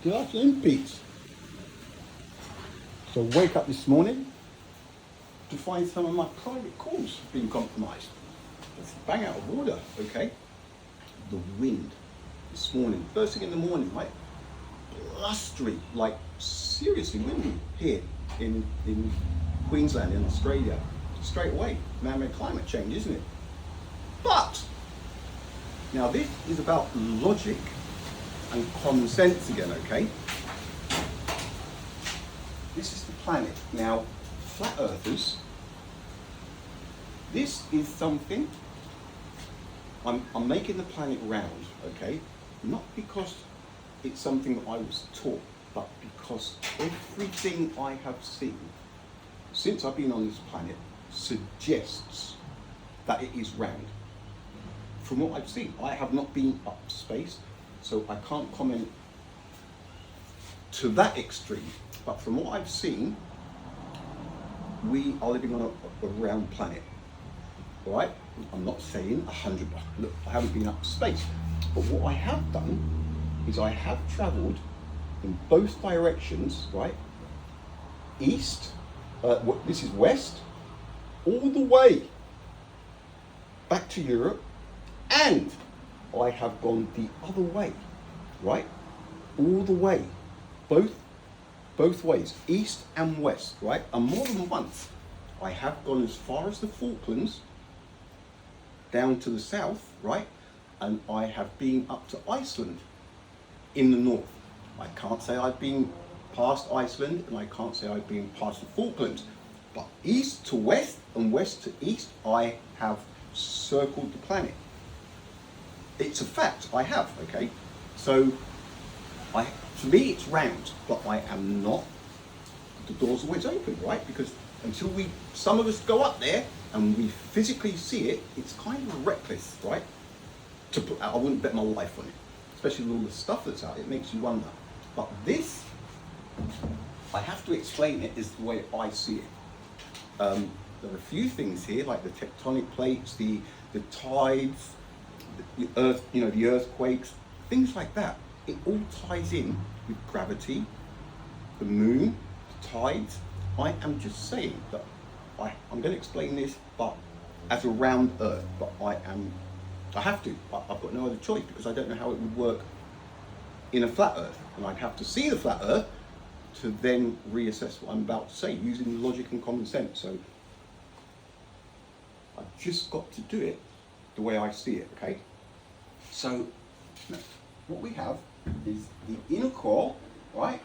Good afternoon, Pete. So wake up this morning to find some of my private calls being compromised. Let's bang out of order, okay? The wind this morning, first thing in the morning, right? Blustery, like seriously windy here in Queensland, in Australia. Straight away, man-made climate change, isn't it? But, now this is about logic and common sense again, okay? This is the planet. Now, flat earthers, this is something, I'm making the planet round, okay? Not because it's something that I was taught, but because everything I have seen since I've been on this planet suggests that it is round. From what I've seen, I have not been up space, so I can't comment to that extreme. But from what I've seen, we are living on a round planet. All right? I'm not saying 100%. Look, I haven't been up space. But what I have done is I have travelled in both directions, right? East, this is west, all the way back to Europe, and I have gone the other way, right? All the way, both ways, east and west, right? And more than once, I have gone as far as the Falklands, down to the south, right? And I have been up to Iceland in the north. I can't say I've been past Iceland, and I can't say I've been past the Falklands. But east to west and west to east, I have circled the planet. It's a fact, I have, okay? So, for me it's round, but I am not. The door's always open, right? Because until some of us go up there and we physically see it, it's kind of reckless, right? I wouldn't bet my life on it, especially with all the stuff that's out. It makes you wonder. But this, I have to explain it is the way I see it. There are a few things here, like the tectonic plates, the tides, the earth, the earthquakes, things like that. It all ties in with gravity, the moon, the tides. I am just saying that I'm going to explain this, but as a round Earth. But I have to. I've got no other choice because I don't know how it would work in a flat Earth, and I'd have to see the flat Earth to then reassess what I'm about to say using logic and common sense. So I've just got to do it the way I see it, okay? So what we have is the inner core, right?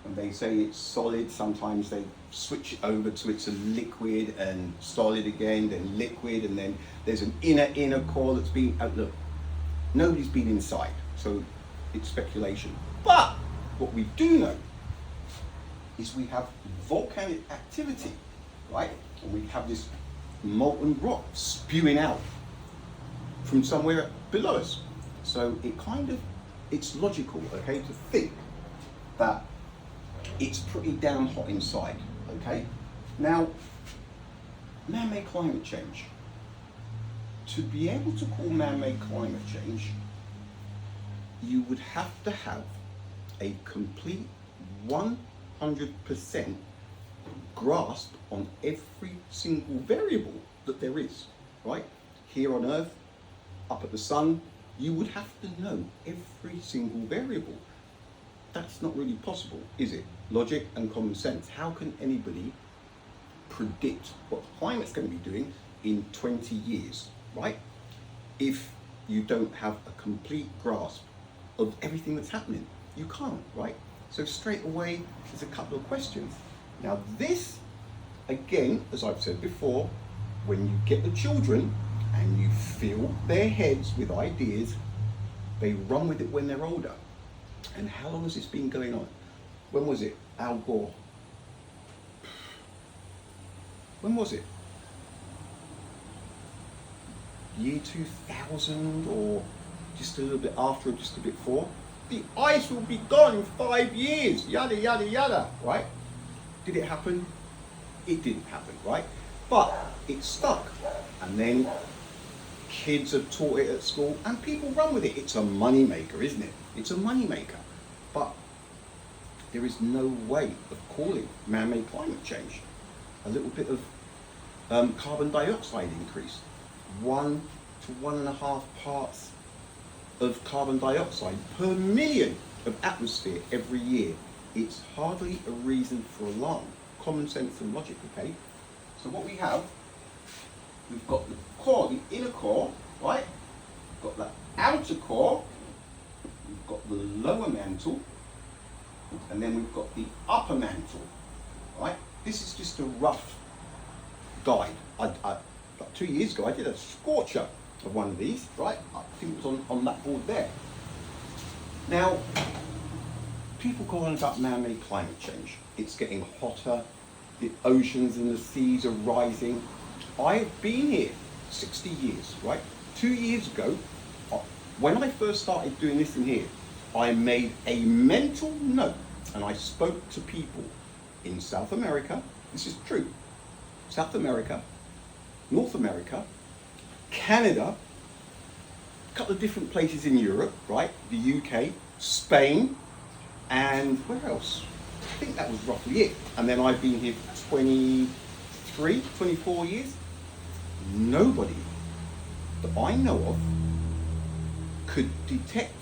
And they say it's solid, sometimes they switch it over to it's a liquid and solid again, then liquid, and then there's an inner core that's been, look, nobody's been inside, so it's speculation. But what we do know is we have volcanic activity, right? And we have this molten rock spewing out from somewhere below us. So it's logical, okay, to think that it's pretty damn hot inside, okay? Now, man-made climate change. To be able to call man-made climate change, you would have to have a complete 100% grasp on every single variable that there is, right? Here on Earth, up at the sun, you would have to know every single variable. That's not really possible, is it? Logic and common sense. How can anybody predict what the climate's going to be doing in 20 years, right? If you don't have a complete grasp of everything that's happening. You can't, right? So straight away, there's a couple of questions. Now this, again, as I've said before, when you get the children and you fill their heads with ideas, they run with it when they're older. And how long has this been going on? When was it? Al Gore. When was it? Year 2000 or just a little bit after or just a bit before? The ice will be gone in 5 years, yada, yada, yada, right? Did it happen? It didn't happen, right? But it stuck. And then kids have taught it at school and people run with it. It's a money maker, isn't it? It's a money maker. But there is no way of calling man-made climate change. A little bit of carbon dioxide increase, 1 to 1.5 parts of carbon dioxide per million of atmosphere every year. It's hardly a reason for alarm. Common sense and logic, okay? So what we have, we've got the core, the inner core, right? We've got the outer core, we've got the lower mantle, and then we've got the upper mantle, right? This is just a rough guide. Like 2 years ago, I did a scorcher of one of these, right? I think it was on that board there. Now, people go on about man-made climate change. It's getting hotter, the oceans and the seas are rising. I've been here 60 years, right? 2 years ago, when I first started doing this in here, I made a mental note and I spoke to people in South America. This is true. South America, North America, Canada, a couple of different places in Europe, right? The UK, Spain, and where else? I think that was roughly it. And then I've been here for 23, 24 years. Nobody that I know of could detect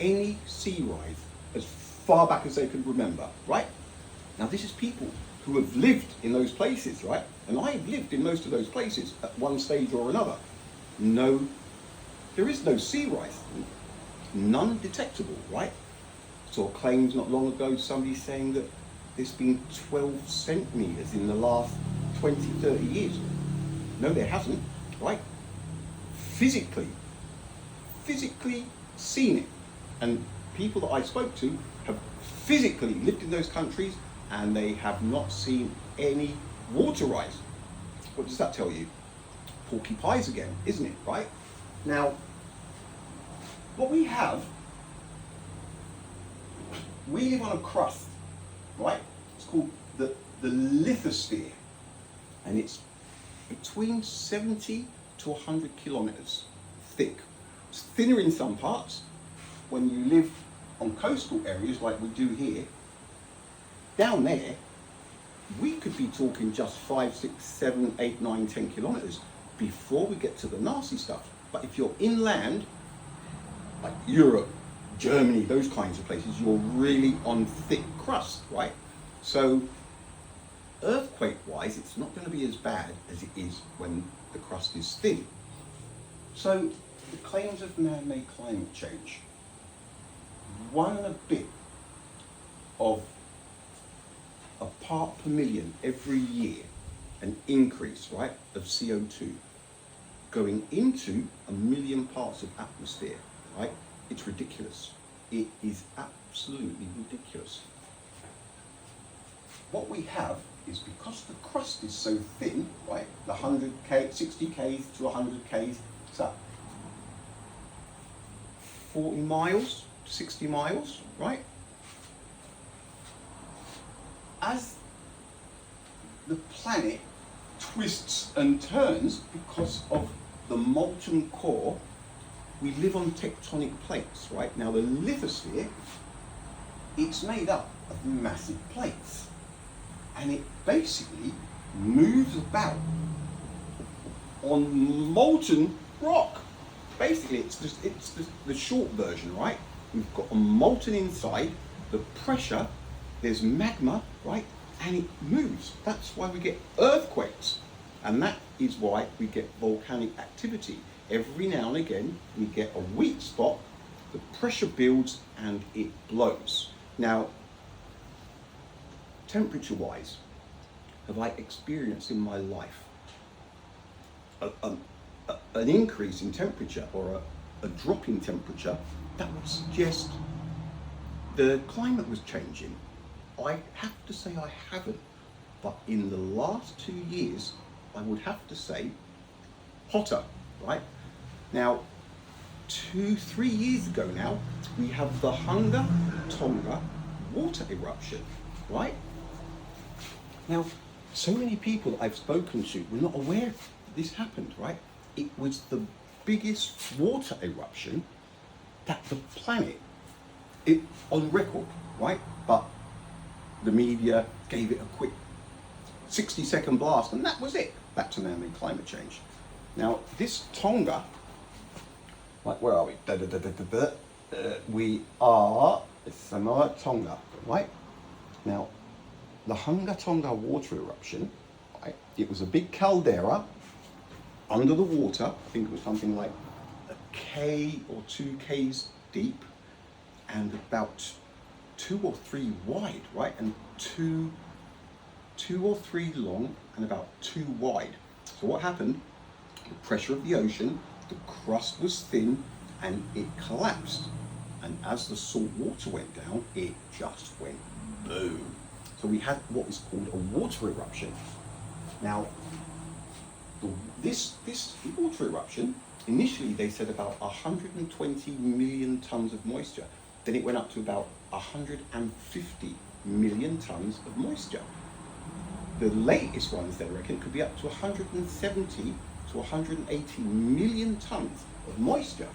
any sea rise as far back as they could remember, right? Now this is people who have lived in those places, right? And I've lived in most of those places at one stage or another. No, there is no sea rise, none detectable, right? Saw claims not long ago, somebody saying that there's been 12 centimetres in the last 20, 30 years. No, there hasn't, right? Physically seen it. And people that I spoke to have physically lived in those countries and they have not seen any water rise. What does that tell you? Porky pies again, isn't it, right? Now, what we have, we live on a crust, right? It's called the lithosphere, and it's between 70 to 100 kilometers thick. It's thinner in some parts. When you live on coastal areas like we do here, down there, we could be talking just 5, 6, 7, 8, 9, 10 kilometers before we get to the nasty stuff. But if you're inland, like Europe, Germany, those kinds of places, you're really on thick crust, right? So earthquake-wise, it's not going to be as bad as it is when the crust is thin. So the claims of man-made climate change, 1 and a bit of a part per million every year, an increase, right, of CO2 going into 1 million parts of atmosphere, right? It's ridiculous. It is absolutely ridiculous. What we have is, because the crust is so thin, right, the 100K, 60Ks to 100Ks, so 40 miles, 60 miles, right? As the planet twists and turns because of the molten core, we live on tectonic plates, right? Now the lithosphere, it's made up of massive plates, and it basically moves about on molten rock. Basically, it's just the short version, right? We've got a molten inside, the pressure, there's magma, right? And it moves. That's why we get earthquakes. And that is why we get volcanic activity. Every now and again, we get a weak spot, the pressure builds and it blows. Now, temperature-wise, have I experienced in my life an increase in temperature or a drop in temperature that would suggest the climate was changing? I have to say I haven't, but in the last 2 years, I would have to say hotter, right? Now, 2-3 years ago now, we have the Hunga Tonga water eruption, right? Now, so many people that I've spoken to were not aware this happened, right? It was the biggest water eruption that the planet, on record, right? But the media gave it a quick 60-second blast, and that was it. Back to man-made climate change. Now, this Tonga, like, where are we? We are Samoa Tonga, right? Now, the Hunga Tonga water eruption, right? It was a big caldera under the water. I think it was something like a K or 2 Ks deep, and about 2 or 3 wide, right? And two or three long and about 2 wide. So what happened? The pressure of the ocean, the crust was thin, and it collapsed. And as the salt water went down, it just went boom. So we had what is called a water eruption. Now, this water eruption, initially they said about 120 million tons of moisture. Then it went up to about 150 million tons of moisture. The latest ones, they reckon, could be up to 170 to 180 million tons of moisture.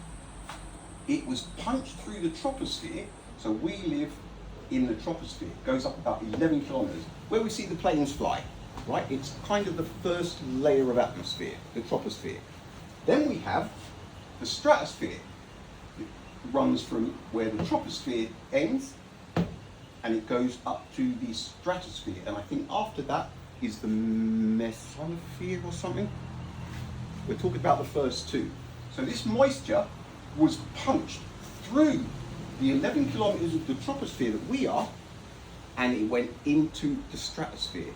It was punched through the troposphere, so we live in the troposphere. It goes up about 11 kilometers, where we see the planes fly, right? It's kind of the first layer of atmosphere, the troposphere. Then we have the stratosphere. It runs from where the troposphere ends, and it goes up to the stratosphere. And I think after that is the mesosphere or something. We're talking about the first two. So this moisture was punched through the 11 kilometers of the troposphere that we are, and it went into the stratosphere.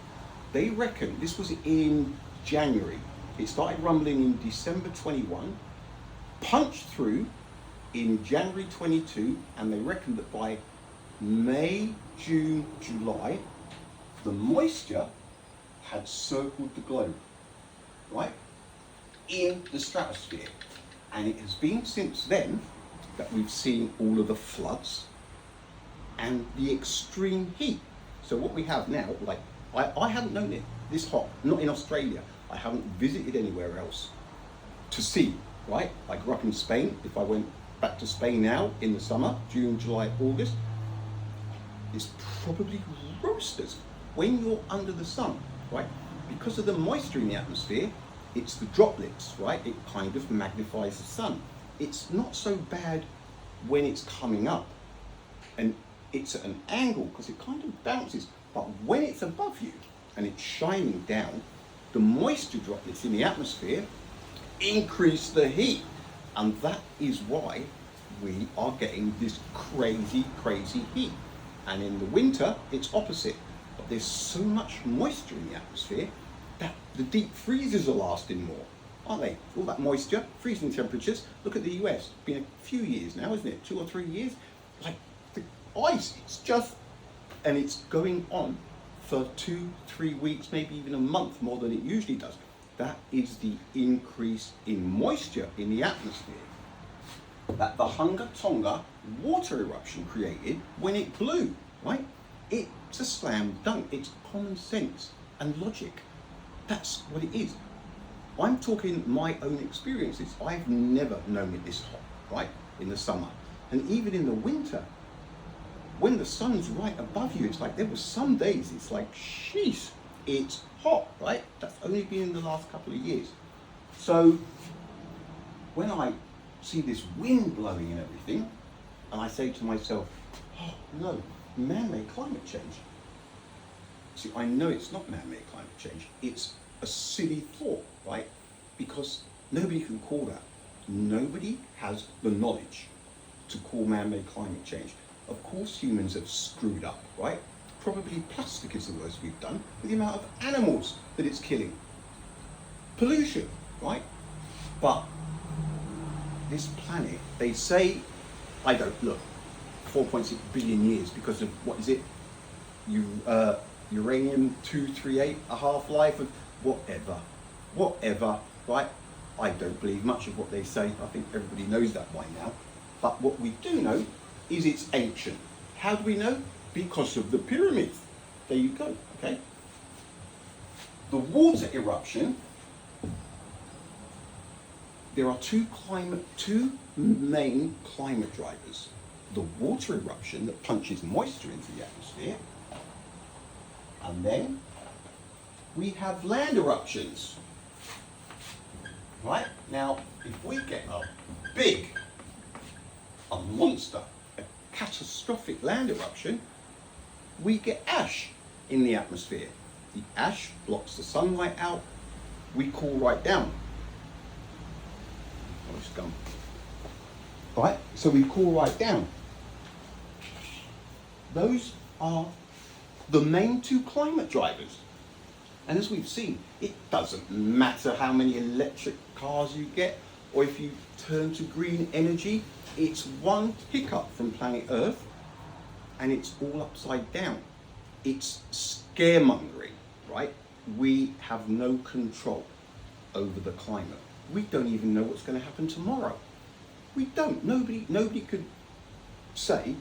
They reckon, this was in January, it started rumbling in December 21, punched through in January 22, and they reckon that by May, June, July, the moisture had circled the globe, right, in the stratosphere. And it has been since then that we've seen all of the floods and the extreme heat. So what we have now, like, I haven't known it this hot, not in Australia. I haven't visited anywhere else to see, right? I grew up in Spain. If I went back to Spain now in the summer, June, July, August, it's probably roasters when you're under the sun, right? Because of the moisture in the atmosphere, it's the droplets, right? It kind of magnifies the sun. It's not so bad when it's coming up and it's at an angle because it kind of bounces. But when it's above you and it's shining down, the moisture droplets in the atmosphere increase the heat. And that is why we are getting this crazy, crazy heat. And in the winter, it's opposite. But there's so much moisture in the atmosphere that the deep freezes are lasting more, aren't they? All that moisture, freezing temperatures. Look at the US. It's been a few years now, isn't it? 2 or 3 years. Like the ice, it's just, and it's going on for 2-3 weeks, maybe even a month more than it usually does. That is the increase in moisture in the atmosphere that the Hunga Tonga water eruption created when it blew, right? It's a slam dunk. It's common sense and logic. That's what it is. I'm talking my own experiences. I've never known it this hot, right, in the summer. And even in the winter, when the sun's right above you, it's like there were some days it's like, sheesh, it's hot, right? That's only been in the last couple of years. So when I see this wind blowing and everything, and I say to myself, oh no, man-made climate change. See, I know it's not man-made climate change. It's a silly thought, right? Because nobody can call that. Nobody has the knowledge to call man-made climate change. Of course humans have screwed up, right? Probably plastic is the worst we've done, with the amount of animals that it's killing. Pollution, right? But this planet, they say, I don't, look, 4.6 billion years because of, what is it? Uranium-238, a half-life of whatever, right? I don't believe much of what they say. I think everybody knows that by now. But what we do know is it's ancient. How do we know? Because of the pyramids. There you go, okay? The water eruption, there are two main climate drivers. The water eruption that punches moisture into the atmosphere, And then we have land eruptions. Right? Now, if we get a monster, a catastrophic land eruption, we get ash in the atmosphere. The ash blocks the sunlight out. We cool right down. Oh, it's gone. Right? So we cool right down. Those are the main two climate drivers. And as we've seen, it doesn't matter how many electric cars you get, or if you turn to green energy, it's one hiccup from planet Earth, and it's all upside down. It's scaremongering, right? We have no control over the climate. We don't even know what's going to happen tomorrow. We don't. Nobody could say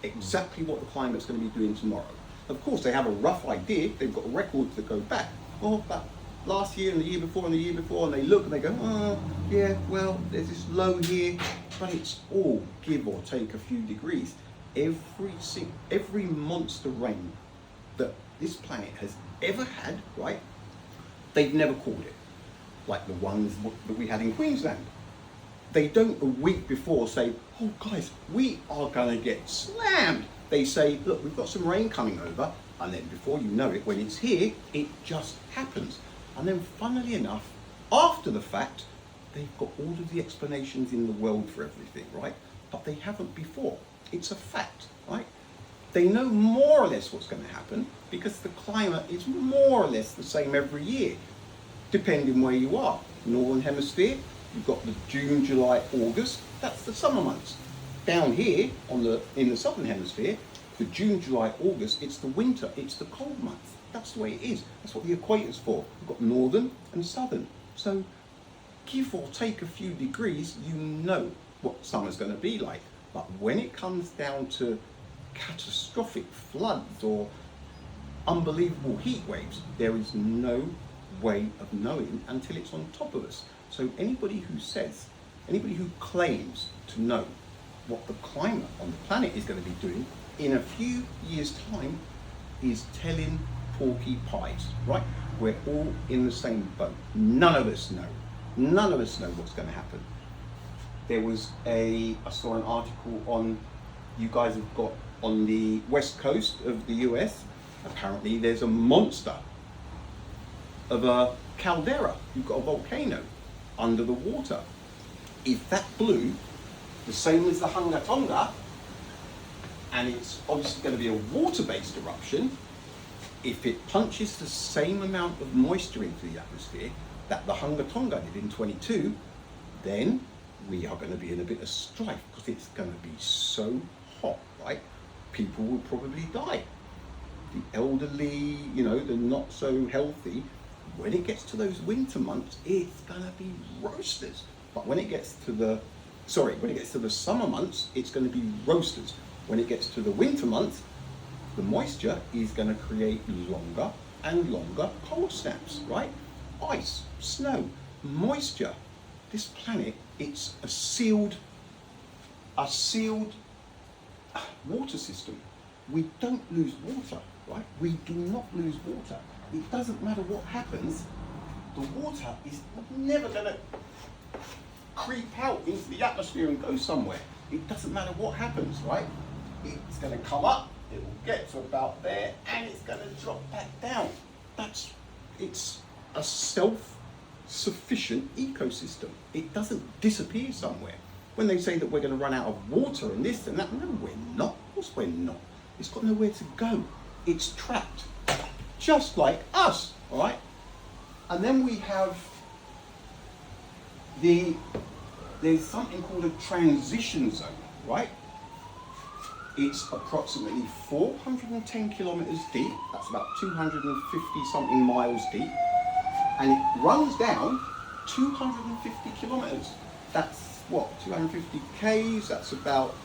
exactly what the climate's going to be doing tomorrow. Of course, they have a rough idea. They've got records that go back. Oh, but last year and the year before and the year before, and they look and they go, oh, yeah, well, there's this low here, but it's all give or take a few degrees. Every monster rain that this planet has ever had, right? They've never called it, like the ones that we had in Queensland. They don't a week before say, oh guys, we are gonna get slammed. They say, look, we've got some rain coming over, and then before you know it, when it's here, it just happens. And then funnily enough, after the fact, they've got all of the explanations in the world for everything, right? But they haven't before. It's a fact, right? They know more or less what's going to happen because the climate is more or less the same every year, depending where you are. Northern hemisphere, you've got the June, July, August, that's the summer months. Down here in the southern hemisphere, the June, July, August, it's the winter, it's the cold months. That's the way it is. That's what the equator's for. You've got northern and southern. So give or take a few degrees, you know what summer's going to be like. But when it comes down to catastrophic floods or unbelievable heat waves, there is no way of knowing until it's on top of us. So anybody who claims to know what the climate on the planet is going to be doing in a few years' time is telling porky pies, right? We're all in the same boat. None of us know. None of us know what's going to happen. I saw an article on, you guys have got on the west coast of the US, apparently there's a monster of a caldera. You've got a volcano under the water. If that blew, the same as the Hunga Tonga, and it's obviously going to be a water-based eruption, if it punches the same amount of moisture into the atmosphere that the Hunga Tonga did in 22, then we are going to be in a bit of strife because it's going to be so hot, right? People will probably die. The elderly, the not so healthy, when it gets to those winter months, it's going to be roasters. But when it gets to the summer months, it's going to be roasters. When it gets to the winter months, the moisture is going to create longer and longer cold snaps, right? Ice, snow, moisture. This planet, it's a sealed water system. We don't lose water, right? We do not lose water. It doesn't matter what happens, the water is never going to creep out into the atmosphere and go somewhere. It doesn't matter what happens, right? It's going to come up, it will get to about there, and it's going to drop back down. It's a self-sufficient ecosystem. It doesn't disappear somewhere. When they say that we're going to run out of water and this and that, no, we're not. Of course we're not. It's got nowhere to go. It's trapped, just like us, all right? And then we have there's something called a transition zone, right? It's approximately 410 kilometers deep. That's about 250 something miles deep. And it runs down 250 kilometers. That's what, 250 Ks, that's about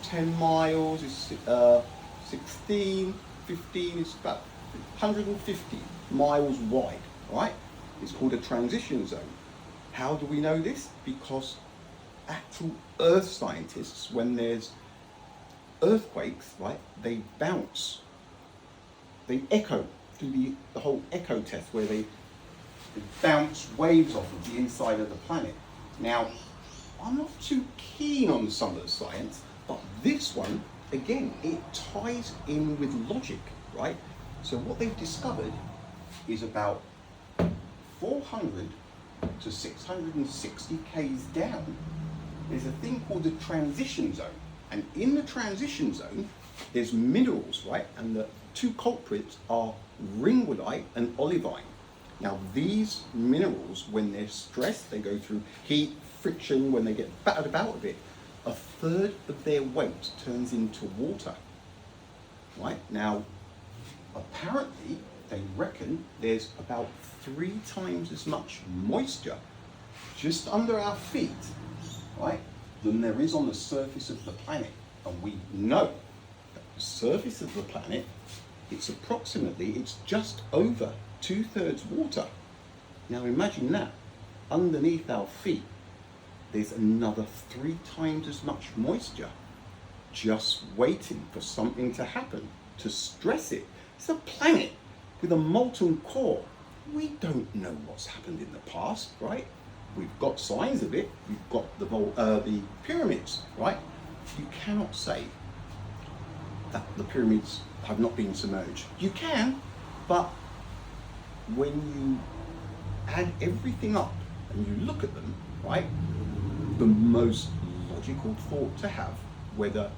10 miles, it's 16, 15, it's about 150 miles wide, right? It's called a transition zone. How do we know this? Because actual Earth scientists, when there's earthquakes, right, they bounce they echo, do the whole echo test where they bounce waves off of the inside of the planet. Now, I'm not too keen on some of the science, but this one, again, it ties in with logic, right? So what they've discovered is about 400 to 660 k's down, there's a thing called the transition zone. And in the transition zone, there's minerals, right? And the two culprits are ringwoodite and olivine. Now, these minerals, when they're stressed, they go through heat, friction, when they get battered about a bit, a third of their weight turns into water, right? Now, apparently, they reckon there's about 3 times as much moisture just under our feet, right, than there is on the surface of the planet. And we know that the surface of the planet, it's just over 2/3 water. Now imagine that, underneath our feet, there's another 3 times as much moisture just waiting for something to happen to stress it. It's a planet with a molten core. We don't know what's happened in the past, right? We've got signs of it. We've got the pyramids, right? You cannot say that the pyramids have not been submerged. You can, but when you add everything up and you look at them, right, the most logical thought to have, whether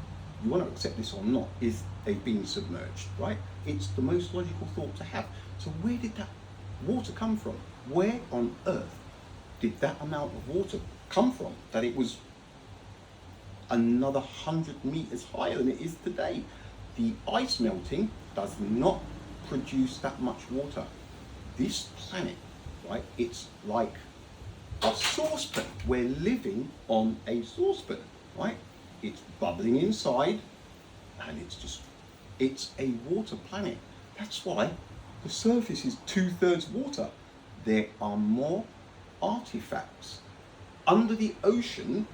you want to accept this or not, is they've been submerged, right? It's the most logical thought to have. So where did that water come from? Where on earth did that amount of water come from, that it was another 100 meters higher than it is today? The ice melting does not produce that much water. This planet, right, it's like a saucepan. We're living on a saucepan, right? It's bubbling inside, and it's a water planet. That's why the surface is 2/3 water. There are more artifacts under the ocean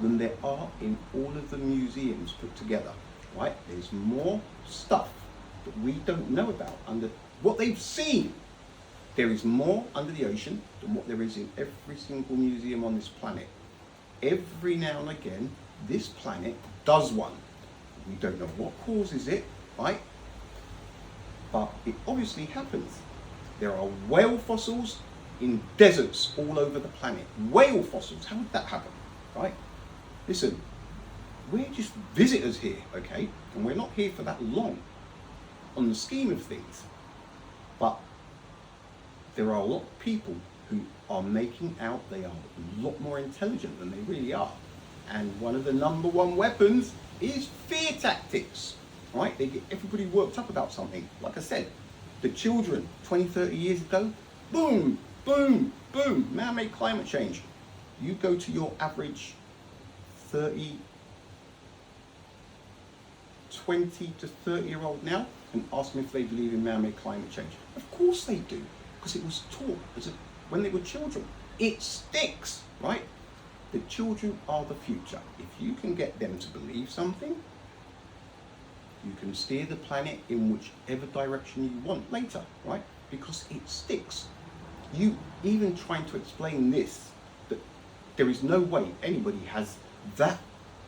than there are in all of the museums put together, right? There's more stuff that we don't know about under what they've seen. There is more under the ocean than what there is in every single museum on this planet. Every now and again, this planet does one. We don't know what causes it, right? But it obviously happens. There are whale fossils in deserts all over the planet. Whale fossils, how would that happen, right? Listen, we're just visitors here, okay? And we're not here for that long on the scheme of things. But there are a lot of people who are making out they are a lot more intelligent than they really are. And one of the number one weapons is fear tactics, right? They get everybody worked up about something. Like I said, the children 20, 30 years ago, boom, boom, boom, man-made climate change. You go to your average 20 to 30-year-old now and ask them if they believe in man-made climate change. Of course they do, because it was taught when they were children. It sticks, right? The children are the future. If you can get them to believe something, you can steer the planet in whichever direction you want later, right? Because it sticks. You even trying to explain this, that there is no way anybody has that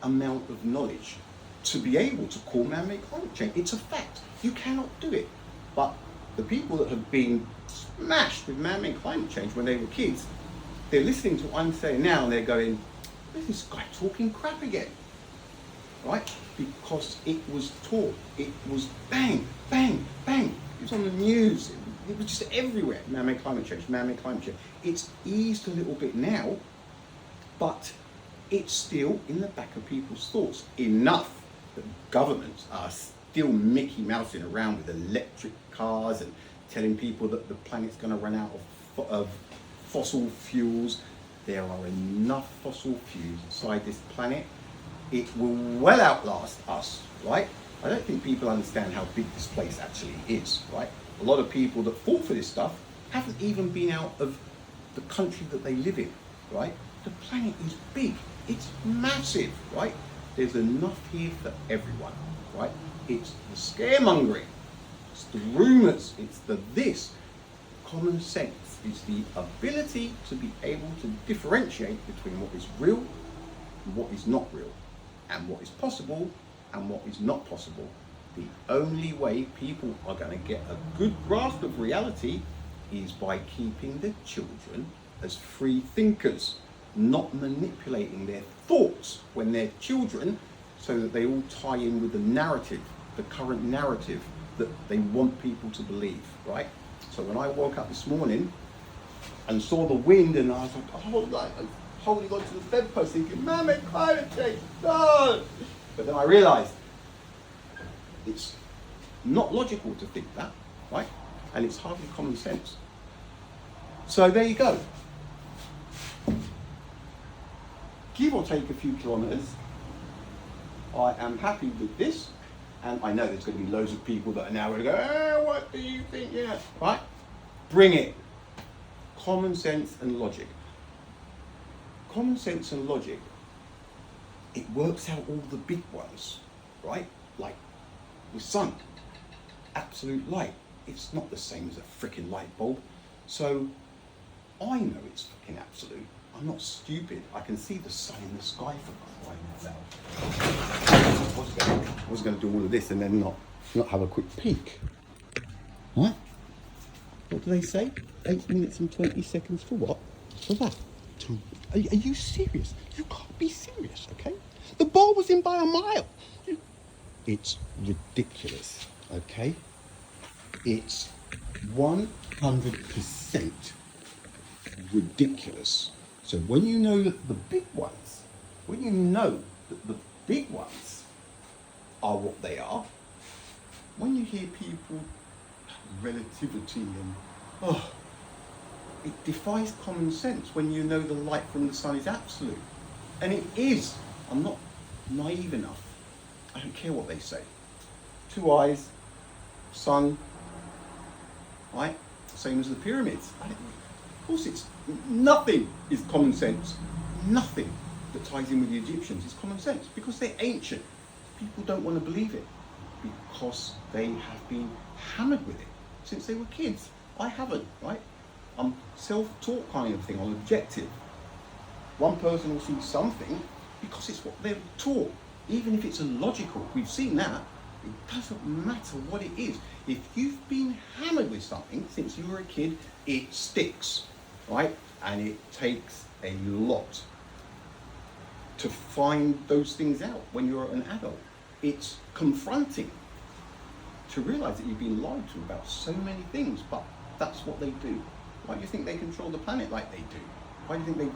amount of knowledge to be able to call man-made climate change. It's a fact. You cannot do it. But the people that have been smashed with man-made climate change when they were kids, they're listening to what I'm saying now and they're going, where's this guy talking crap again? Right? Because it was taught. It was bang, bang, bang. It was on the news. It was just everywhere. Man-made climate change, man-made climate change. It's eased a little bit now, but it's still in the back of people's thoughts. Enough that governments are still Mickey Mousing around with electric cars and telling people that the planet's going to run out of fossil fuels. There are enough fossil fuels inside this planet. It will well outlast us, right? I don't think people understand how big this place actually is, right? A lot of people that fall for this stuff haven't even been out of the country that they live in, right? The planet is big. It's massive, right? There's enough here for everyone, right? It's the scaremongering it's the rumours, it's the this. Common sense is the ability to be able to differentiate between what is real and what is not real, and what is possible and what is not possible. The only way people are going to get a good grasp of reality is by keeping the children as free thinkers, not manipulating their thoughts when they're children so that they all tie in with the narrative, the current narrative that they want people to believe, right? So when I woke up this morning and saw the wind, and I was like, holding onto the bedpost thinking, man, it's climate change, no! But then I realised it's not logical to think that, right? And it's hardly common sense. So there you go. Give or take a few kilometres, I am happy with this. And I know there's going to be loads of people that are now going to go, what do you think? Yeah, right? Bring it. Common sense and logic. Common sense and logic, it works out all the big ones, right? Like the sun, absolute light. It's not the same as a freaking light bulb. So I know it's fucking absolute. I'm not stupid. I can see the sun in the sky for crying out loud. I was going to do all of this and then not have a quick peek. What? What do they say? 8 minutes and 20 seconds for what? For that? Are you serious? You can't be serious, okay? The ball was in by a mile. It's ridiculous, okay? It's 100% ridiculous. So when you know that the big ones, when you know that the big ones are what they are, when you hear people, relativity and, it defies common sense when you know the light from the sun is absolute. And it is. I'm not naive enough. I don't care what they say. 2 eyes, sun, right? Same as the pyramids. Of course it's, nothing is common sense. Nothing that ties in with the Egyptians is common sense because they're ancient. People don't want to believe it because they have been hammered with it since they were kids. I haven't, right? I'm self-taught kind of thing, I'm objective. One person will see something because it's what they're taught, even if it's illogical. We've seen that. It doesn't matter what it is. If you've been hammered with something since you were a kid, it sticks, right? And it takes a lot to find those things out when you're an adult. It's confronting to realise that you've been lied to about so many things, but that's what they do. Why do you think they control the planet like they do? Why do you think they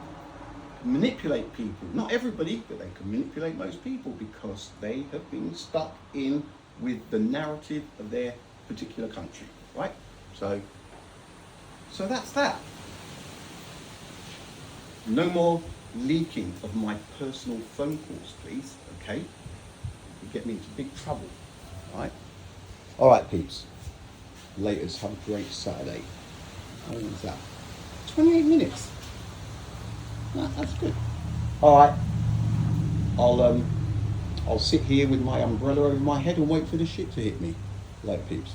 manipulate people? Not everybody, but they can manipulate most people because they have been stuck in with the narrative of their particular country, right? So that's that. No more leaking of my personal phone calls, please, okay? You get me into big trouble, right? All right, peeps. Laters, have a great Saturday. How long is that? 28 minutes. That's good. All right. I'll sit here with my umbrella over my head and wait for the shit to hit me. Like peeps.